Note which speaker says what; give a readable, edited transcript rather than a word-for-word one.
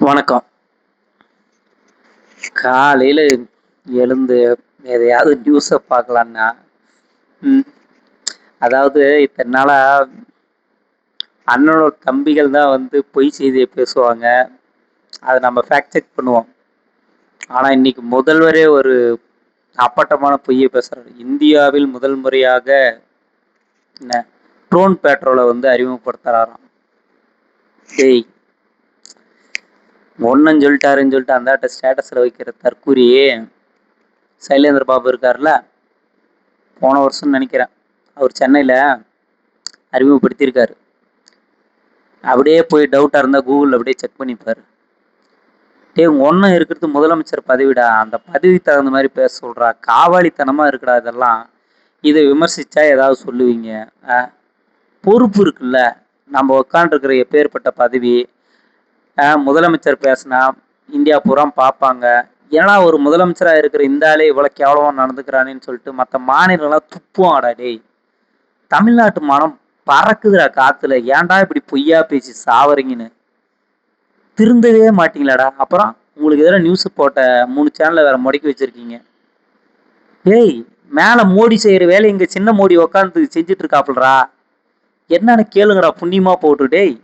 Speaker 1: வணக்கம். காலையில எழுந்து எதையாவது நியூஸ பார்க்கலான்னா, ம் அதாவது இத்தன நாளா அண்ணனோட தம்பிகள் தான் வந்து பொய் செய்திய பேசுவாங்க. அத நம்ம ஃபேக்ட் செக் பண்ணுவோம். ஆனா இன்னைக்கு முதல்வரே ஒரு அப்பட்டமான பொய்ய பேசுறாரு. இந்தியாவில் முதல் முறையாக என்ன ட்ரோன் பெட்ரோல வந்து அறிமுகப்படுத்துறாராம். டேய்! ஒண்ணம் சொல்லிட்டாருன்னு சொல்லிட்டு அந்தாட்ட ஸ்டேட்டஸ்ல வைக்கிற தற்கூரி சைலேந்திர பாபு இருக்கார்ல, போன வருஷம்னு நெனைக்கிறேன். அவர் சென்னையில அறிமுகப்படுத்தியிருக்காரு. அப்படியே போய் டவுட்டா இருந்தா கூகுள்ல அப்படியே செக் பண்ணிப்பாரு. டேய் உங்க ஒண்ணம் இருக்கிறது முதலமைச்சர் பதவிடா. அந்த பதவிக்கு தகுந்த மாதிரி பேச சொல்றா. காவாலித்தனமா இருக்குடா இதெல்லாம். இதை விமர்சிச்சா ஏதாவது சொல்லுவீங்க. அ பொறுப்பு இருக்குல்ல. நம்ம உட்காந்துருக்கிற எப்பேற்பட்ட பதவி. முதலமைச்சர் பேசினா இந்தியா பூரா பார்ப்பாங்க. ஏன்னா ஒரு முதலமைச்சரா இருக்கிற இந்த ஆளே இவ்வளவு கேவலமா நடந்துக்கிறானேன்னு சொல்லிட்டு மற்ற மாநிலம்லாம் துப்புவாங்கடா டேய். தமிழ்நாட்டு மானம் பறக்குதுடா காத்துல. ஏன்டா இப்படி பொய்யா பேசி சாவறீங்கன்னு திருந்தவே மாட்டீங்களாடா. அப்புறம் உங்களுக்கு எதிராக நியூஸ் போட்ட 3 சேனல்ல வேற முடக்கி வச்சிருக்கீங்க. ஏய் மேல மோடி செய்யற வேலை இங்க சின்ன மோடி உக்காந்து செஞ்சுட்டு இருக்காப்புலடா. என்னன்னு கேளுங்கடா புண்ணியமா போட்டு டேய்.